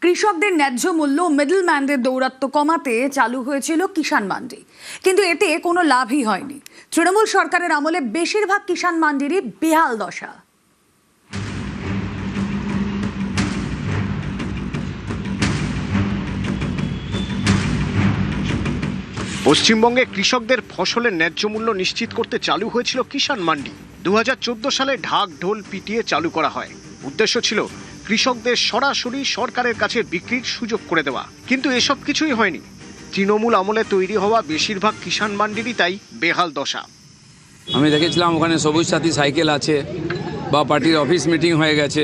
কৃষকদের ন্যায্য মূল্য মিডলম্যানদের দৌরাত্ম্য কমাতে চালু হয়েছিল কিষাণ মান্ডি, কিন্তু এতে কোনো লাভই হয়নি। তৃণমূল সরকারের আমলে বেশিরভাগ কিষাণ মান্ডিরই বেহাল দশা। পশ্চিমবঙ্গে কৃষকদের ফসলের ন্যায্য মূল্য নিশ্চিত করতে চালু হয়েছিল কিষাণ মান্ডি। 2014 সালে ঢাক ঢোল পিটিয়ে চালু করা হয়। উদ্দেশ্য ছিল কৃষকদের সরাসরি সরকারের কাছে বিক্রির সুযোগ করে দেওয়া, কিন্তু এসব কিছুই হয়নি। তৃণমূল আমলে তৈরি হওয়া বেশিরভাগ কিষাণ মান্ডিরই তাই বেহাল দশা। আমি দেখেছিলাম ওখানে সবুজ সাথী সাইকেল আছে বা পার্টির অফিস মিটিং হয়ে গেছে,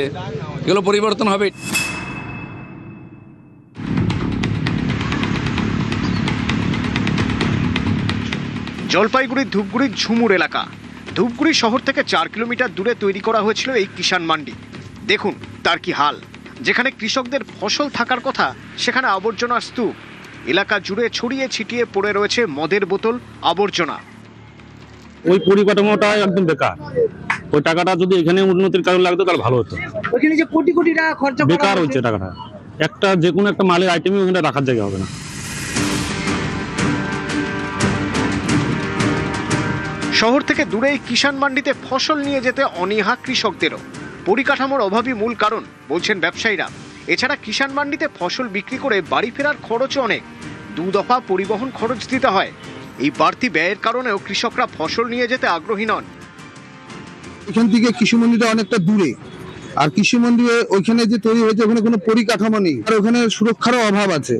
এগুলো পরিবর্তন হবে। জলপাইগুড়ির ধূপগুড়ির ঝুমুর এলাকা। ধূপগুড়ি শহর থেকে 4 কিলোমিটার দূরে তৈরি করা হয়েছিল এই কিষাণ মান্ডি। দেখুন তার কি হাল। যেখানে কৃষকদের ফসল থাকার কথা সেখানে আবর্জনার স্তূপ। এলাকা জুড়ে ছড়িয়ে ছিটিয়ে পড়ে রয়েছে মদের বোতল, আবর্জনা। ওই পরিকাঠামোটা একদম বেকার। ওই টাকাটা যদি এখানে উন্নতির কারণে লাগতো তাহলে ভালো হতো। ওখানে যে কোটি কোটি টাকা খরচা বেকার হচ্ছে টাকাটা। একটা যে কোনো একটা মালের আইটেমই ওখানে রাখার জায়গা হবে না। শহর থেকে দূরে এই কিষাণ মান্ডিতে ফসল নিয়ে যেতে অনীহা কৃষকদেরও। পরিকাঠামোর অভাবই মূল কারণ বলছেন ব্যবসায়ীরা। এছাড়া কিষাণ মান্ডিতে ফসল বিক্রি করে বাড়ি ফেরার খরচও অনেক। 2 দফা পরিবহন খরচ দিতে হয়। এই বাড়তি ব্যয়ের কারণেও কৃষকরা ফসল নিয়ে যেতে আগ্রহী নন। এখান থেকে কৃষি মন্ডিটা অনেকটা দূরে, আর কৃষি মন্ডি ওইখানে যে তৈরি হয়েছে ওখানে কোনো পরিকাঠামো নেই, আর ওখানে সুরক্ষারও অভাব আছে।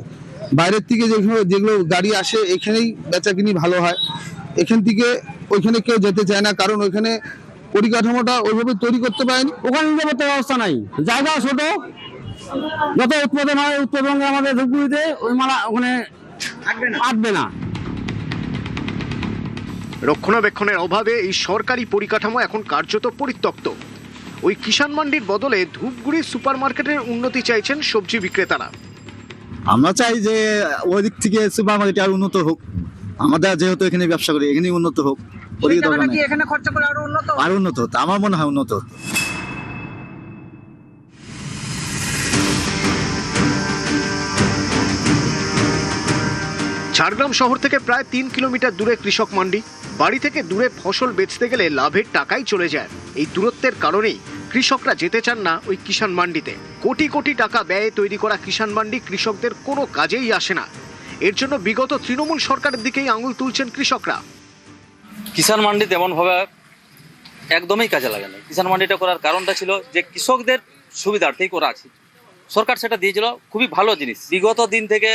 বাইরের থেকে যেগুলো গাড়ি আসে এখানেই বেচাকিনি ভালো হয়। এখান থেকে ওইখানে কেউ যেতে চায় না, কারণ ওইখানে পরিকাঠামোটা ওইভাবে তৈরি করতে পারেনি। ওখানে নিরাপত্তা ব্যবস্থা নাই, জায়গা ছোট। যত উৎপাদন হয় উৎপাদন আমাদের ধূপগুড়িতে ওই মালা ওখানে আসবে না। রক্ষণাবেক্ষণের অভাবে এই সরকারি পরিকাঠামো এখন কার্যত পরিত্যক্ত। ওই কিষাণ মান্ডির বদলে ধূপগুড়ি সুপার মার্কেটের উন্নতি চাইছেন সবজি বিক্রেতারা। আমরা চাই যে ওই দিক থেকে সুপার মার্কেট আর উন্নত হোক। আমাদের যেহেতু এখানে ব্যবসা করি, এখানেই উন্নত হোক। এখানে খরচা করে আরো উন্নত হতো, আমার মনে হয় উন্নত হতো। ঝাড়গ্রাম শহর থেকে প্রায় 3 কিলোমিটার দূরে কৃষক মান্ডি। বাড়ি থেকে দূরে ফসল বেচতে গেলে লাভের টাকাই চলে যায়। এই দূরত্বের কারণেই কৃষকরা যেতে চান না ওই কিষাণ মান্ডিতে। কোটি কোটি টাকা ব্যয়ে তৈরি করা কিষাণ মান্ডি কৃষকদের কোনো কাজেই আসে না। এর জন্য বিগত তৃণমূল সরকারের দিকেই আঙুল তুলছেন কৃষকরা। কিষাণ মান্ডি তেমনভাবে একদমই কাজে লাগে না। কিষাণ মান্ডিটা করার কারণটা ছিল যে কৃষকদের সুবিধার্থেই করা আছে। সরকার সেটা দিয়েছিল, খুবই ভালো জিনিস। বিগত দিন থেকে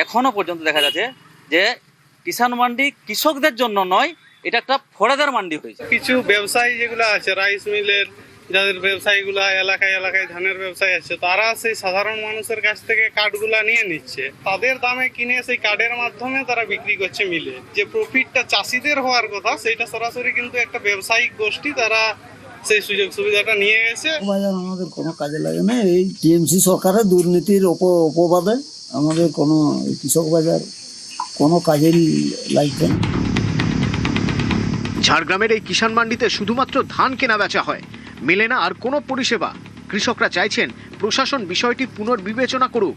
এখনো পর্যন্ত দেখা যাচ্ছে যে কিষাণ মান্ডি কৃষকদের জন্য নয়, এটা একটা ফড়াদার মান্ডি হয়েছে। কিছু ব্যবসায়ী যেগুলো আছে, রাইস মিলের যাদের ব্যবসায়ীগুলো এলাকায় এলাকায় ধানের ব্যবসায়ী আছে, তারা সেই সাধারণ মানুষের কাছ থেকে কার্ডগুলা নিয়ে নিচ্ছে। তাদের দামে কিনে সেই কার্ডের মাধ্যমে তারা বিক্রি করছে মিলে। যে প্রফিটটা চাষিদের হওয়ার কথা সেটা সরাসরি কিন্তু একটা ব্যবসায়িক গোষ্ঠী তারা সেই সুযোগ সুবিধাটা নিয়ে গেছে। বাজার আমাদের কোনো কাজে লাগে না। এই টিএমসি সরকারের দুর্নীতির অপবাদে আমাদের কোনো কৃষক বাজার কোনো কাজের লাগছে না। ঝাড়গ্রামের এই কিষাণ মান্ডিতে শুধুমাত্র ধান কেনা বেচা হয়, মেলে না আর কোনো পরিষেবা। কৃষকরা চাইছেন প্রশাসন বিষয়টি পুনর্বিবেচনা করুক।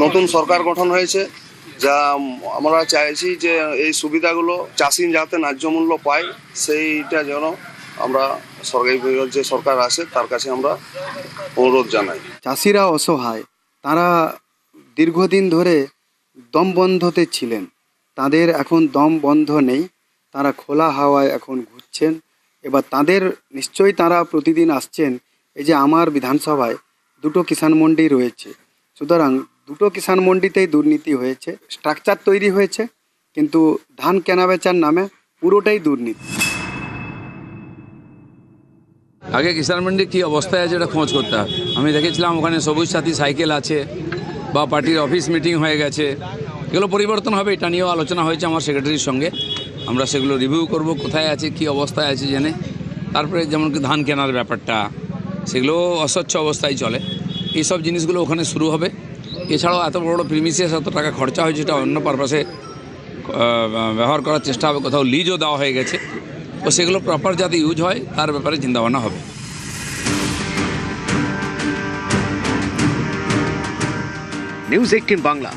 নতুন সরকার গঠন হয়েছে, যা আমরা চাইছি যে এই সুবিধাগুলো চাষি যাতে ন্যায্য মূল্য পায়, সেইটা যেন আমরা সরকারি যে সরকার আছে তার কাছে আমরা অনুরোধ জানাই। চাষিরা অসহায়, তারা দীর্ঘদিন ধরে দম বন্ধতে ছিলেন, তাদের এখন দম বন্ধ নেই, তারা খোলা হাওয়ায় এখন ঘুরছেন। এবার তাদের নিশ্চয়ই তারা প্রতিদিন আসছেন। এই যে আমার বিধানসভায় 2টো কিষাণ মন্ডি রয়েছে, সুতরাং 2টো কিষাণ মন্ডিতেই দুর্নীতি হয়েছে। স্ট্রাকচার তৈরি হয়েছে, কিন্তু ধান কেনাবেচার নামে পুরোটাই দুর্নীতি। আগে কিষাণ মান্ডির কী অবস্থায় আছে এটা খোঁজ করতে হবে। আমি দেখেছিলাম ওখানে সবুজ সাথী সাইকেল আছে বা পার্টির অফিস মিটিং হয়ে গেছে, এগুলো পরিবর্তন হবে। এটা নিয়েও আলোচনা হয়েছে আমার সেক্রেটারির সঙ্গে। আমরা সেগুলো রিভিউ করব, কোথায় আছে কী অবস্থায় আছে জেনে। তারপরে যেমন কি ধান কেনার ব্যাপারটা, সেগুলো অস্বচ্ছ অবস্থায় চলে, এইসব জিনিসগুলো ওখানে শুরু হবে। এছাড়াও এত বড় প্রিমিসিয়াস এত টাকা খরচা হয়েছে, এটা অন্য পারপাসে ব্যবহার করার চেষ্টা হবে। কোথাও লিজও দেওয়া হয়ে গেছে, তো সেগুলো প্রপার যাতে ইউজ হয় তার ব্যাপারে চিন্তাভাবনা হবে। নিউজ 18 বাংলা।